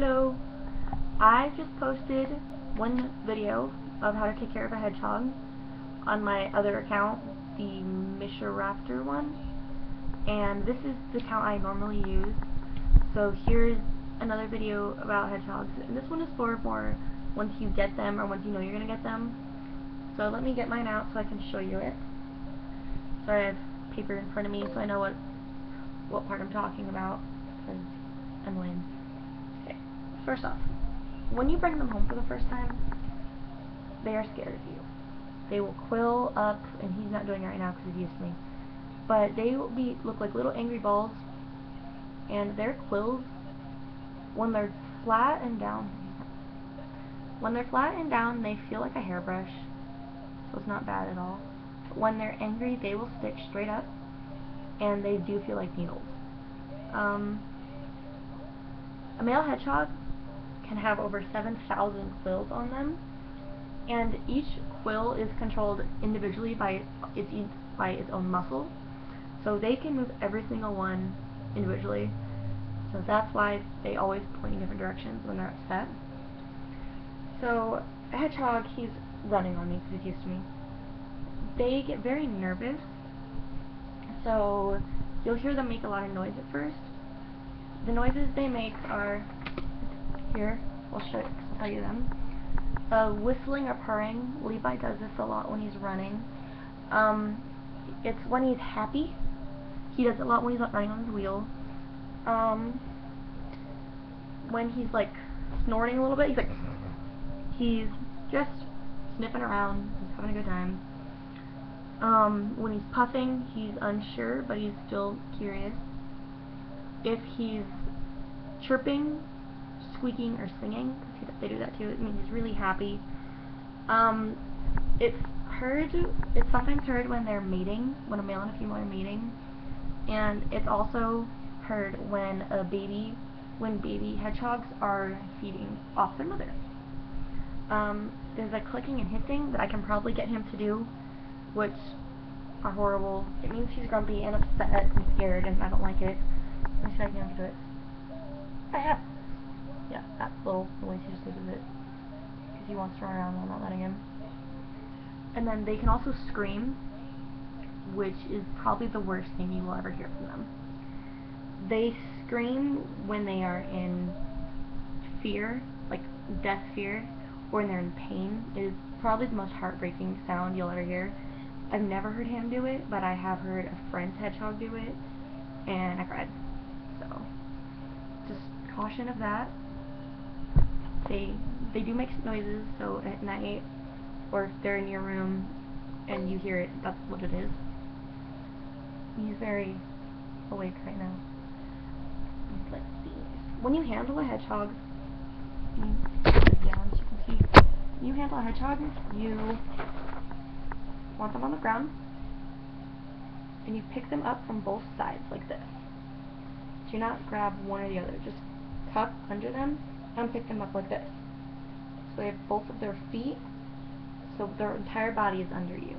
Hello! I just posted one video of how to take care of a hedgehog on my other account, the Nichole one, and this is the account I normally use. So here's another video about hedgehogs, and this one is for more once you get them or once you know you're going to get them. So let me get mine out so I can show you it. Sorry, I have paper in front of me so I know what part I'm talking about, because I'm lame. Okay, first off, when you bring them home for the first time, they are scared of you. They will quill up, and he's not doing it right now because he's used to me, but they will look like little angry balls, and their quills, when they're flat and down, they feel like a hairbrush, so it's not bad at all. But when they're angry, they will stick straight up, and they do feel like needles. A male hedgehog can have over 7,000 quills on them, and each quill is controlled individually by its own muscle, so they can move every single one individually. So that's why they always point in different directions when they're upset. So a hedgehog, he's running on me because he's used to me. They get very nervous, so you'll hear them make a lot of noise at first. The noises they make are, here, I'll tell you them. Whistling or purring. Levi does this a lot when he's running. It's when he's happy. He does it a lot when he's not running on his wheel. When he's like snorting a little bit, he's just sniffing around, he's having a good time. When he's puffing, he's unsure, but he's still curious. If he's chirping, squeaking, or singing, because they do that too, it means he's really happy. It's sometimes heard when they're mating, when a male and a female are mating, and it's also heard when baby hedgehogs are feeding off their mother. There's a clicking and hissing that I can probably get him to do, which are horrible. It means he's grumpy and upset and scared, and I don't like it. Let me see if I can do it. Yeah, that little noise, he just uses it because he wants to run around and I'm not letting him. And then they can also scream, which is probably the worst thing you will ever hear from them. They scream when they are in fear, like death fear, or when they're in pain. It is probably the most heartbreaking sound you'll ever hear. I've never heard him do it, but I have heard a friend's hedgehog do it, and I cried. So, just caution of that. They do make noises, so at night, or if they're in your room and you hear it, that's what it is. He's very awake right now. Let's see. When you handle a hedgehog, you handle a hedgehog, you want them on the ground, and you pick them up from both sides like this. Do not grab one or the other, just cup under them and pick them up like this. So they have both of their feet, so their entire body is under you.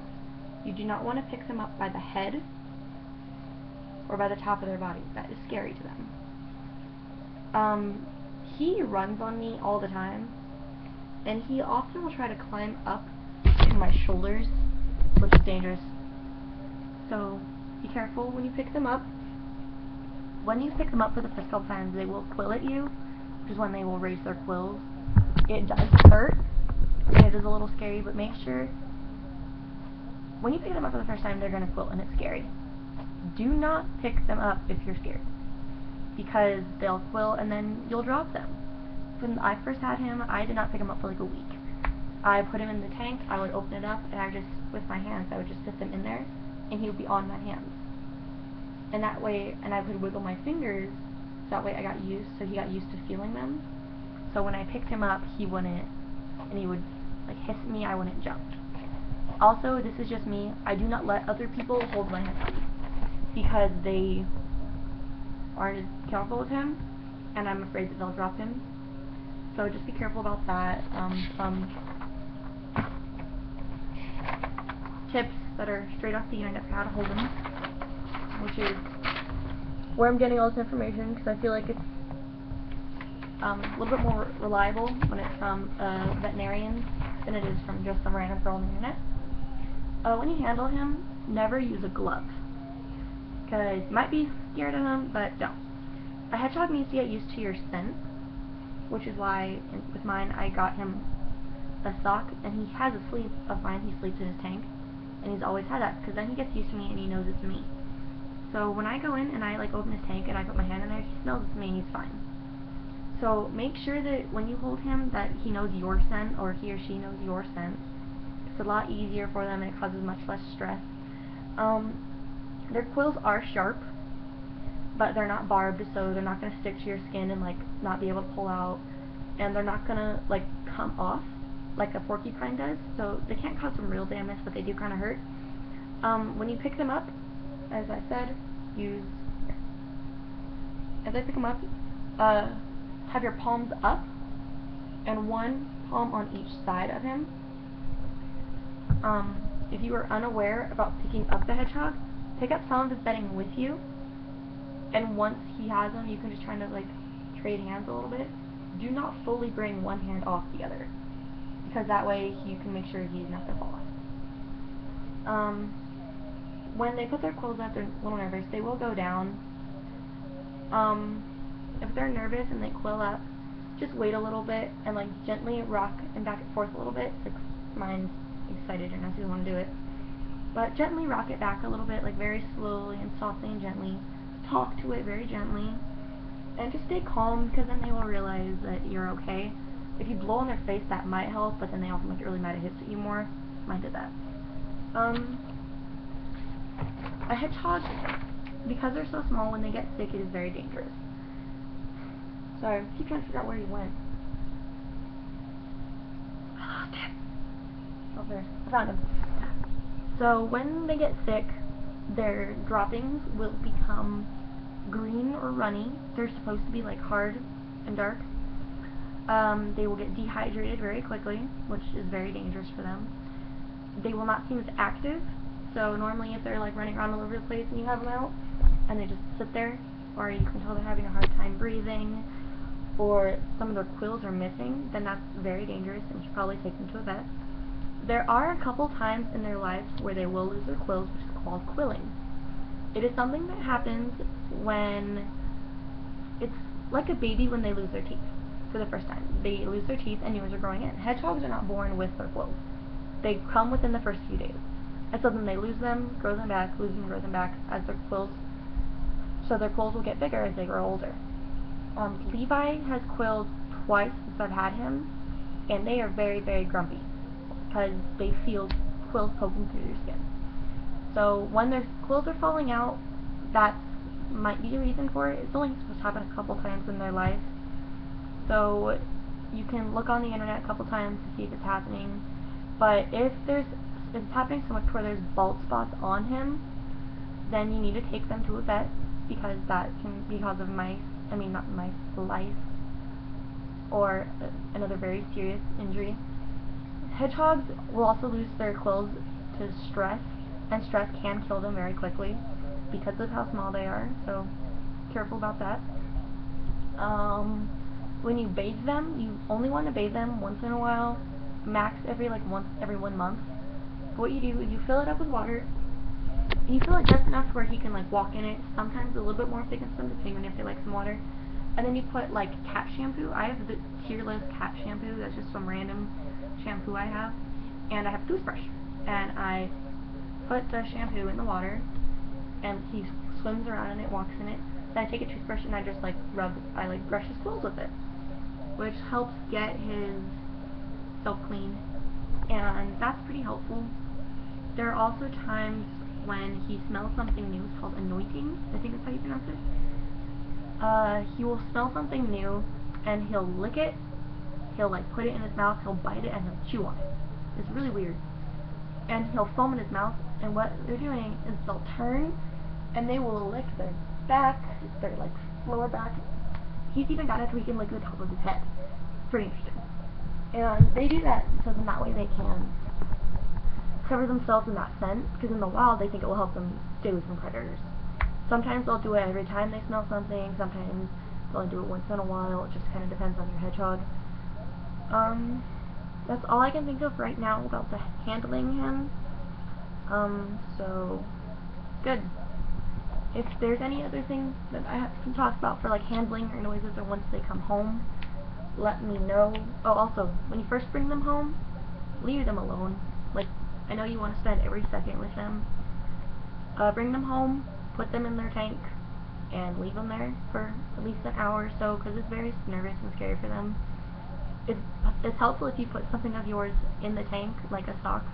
You do not want to pick them up by the head or by the top of their body. That is scary to them. He runs on me all the time, and he often will try to climb up to my shoulders, which is dangerous. So be careful when you pick them up. When you pick them up for the first couple times, they will quill at you, which is when they will raise their quills. It does hurt, and it is a little scary, but make sure when you pick them up for the first time, they're going to quill, and it's scary. Do not pick them up if you're scared, because they'll quill and then you'll drop them. When I first had him, I did not pick him up for like a week. I put him in the tank, I would open it up, and with my hands, I would just sit them in there, and he would be on my hands. And that way, and I would wiggle my fingers, so that way I got used, so he got used to feeling them. So when I picked him up, he wouldn't, and he would like hiss at me, I wouldn't jump. Also, this is just me, I do not let other people hold my hedgehog, because they aren't as careful with him, and I'm afraid that they'll drop him. So just be careful about that. Some tips that are straight off the internet for how to hold them, which is where I'm getting all this information, because I feel like it's a little bit more reliable when it's from a veterinarian than it is from just some random girl on the internet. When you handle him, never use a glove, because you might be scared of him, but don't. A hedgehog needs to get used to your scent, which is why with mine I got him a sock, and he has a sleep of mine. He sleeps in his tank, and he's always had that, because then he gets used to me and he knows it's me. So when I go in and I like open his tank and I put my hand in there, he smells it's me and he's fine. So make sure that when you hold him that he knows your scent, or he or she knows your scent. It's a lot easier for them and it causes much less stress. Their quills are sharp, but they're not barbed, so they're not going to stick to your skin and like not be able to pull out, and they're not going to like come off like a porcupine does, so they can't cause some real damage, but they do kind of hurt. When you pick them up, as I said, have your palms up and one palm on each side of him. If you are unaware about picking up the hedgehog, pick up some of his bedding with you, and once he has them, you can just try to like trade hands a little bit. Do not fully bring one hand off the other, because that way you can make sure he's not going to fall off. When they put their quills up, they're a little nervous. They will go down. If they're nervous and they quill up, just wait a little bit and like gently rock and back and forth a little bit. Like mine's excited and I doesn't want to do it. But gently rock it back a little bit, like very slowly and softly and gently. Talk to it very gently. And just stay calm, because then they will realize that you're okay. If you blow on their face, that might help, but then they often get really mad at hits at you more. Mine did that. A hedgehog, because they're so small, when they get sick, it is very dangerous. Sorry, I keep trying to figure out where he went. I lost him. Oh, there. I found him. So when they get sick, their droppings will become green or runny. They're supposed to be like hard and dark. They will get dehydrated very quickly, which is very dangerous for them. They will not seem as active. So normally if they're like running around all over the place and you have them out and they just sit there, or you can tell they're having a hard time breathing, or some of their quills are missing, then that's very dangerous and you should probably take them to a vet. There are a couple times in their lives where they will lose their quills, which is called quilling. It is something that happens when it's like a baby when they lose their teeth for the first time. They lose their teeth and yours are growing in. Hedgehogs are not born with their quills. They come within the first few days. And so then they lose them, grow them back, lose them, grow them back as their quills. So their quills will get bigger as they grow older. Levi has quills twice since I've had him, and they are very, very grumpy because they feel quills poking through your skin. So when their quills are falling out, that might be a reason for it. It's only supposed to happen a couple times in their life. So you can look on the internet a couple times to see if it's happening. But if it's happening so much where there's bald spots on him, then you need to take them to a vet, because that can be because of lice, or another very serious injury. Hedgehogs will also lose their quills to stress, and stress can kill them very quickly because of how small they are, so careful about that. When you bathe them, you only want to bathe them once in a while, max every 1 month. What you do is you fill it up with water. You fill it just enough where he can like walk in it. Sometimes a little bit more thickens them, depending on if they like some water. And then you put like cat shampoo. I have the tearless cat shampoo. That's just some random shampoo I have. And I have a toothbrush. And I put the shampoo in the water, and he swims around in it, walks in it. Then I take a toothbrush and I just like brush his quills with it, which helps get his self clean, and that's pretty helpful. There are also times when he smells something new. It's called anointing. I think that's how you pronounce it. He will smell something new and he'll lick it, he'll like put it in his mouth, he'll bite it, and he'll chew on it. It's really weird. And he'll foam in his mouth, and what they're doing is they'll turn and they will lick their back, their like lower back. He's even got it so he can lick the top of his head. Pretty interesting. And they do that so then that way they can cover themselves in that scent, because in the wild they think it will help them stay away from predators. Sometimes they'll do it every time they smell something, sometimes They'll only do it once in a while. It just kind of depends on your hedgehog. That's all I can think of right now about the handling him. So, good. If there's any other thing that I can talk about for like handling or noises or once they come home, let me know. Oh, also, when you first bring them home, leave them alone. Like, I know you want to spend every second with them. Bring them home, put them in their tank, and leave them there for at least an hour or so, because it's very nervous and scary for them. It's helpful if you put something of yours in the tank, like a sock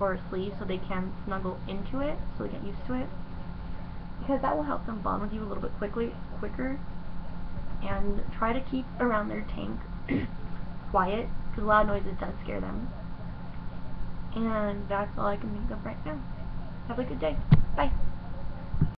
or a sleeve, so they can snuggle into it, so they get used to it. Because that will help them bond with you a little bit quicker. And try to keep around their tank quiet, because loud noises does scare them. And that's all I can think of right now. Have a good day. Bye.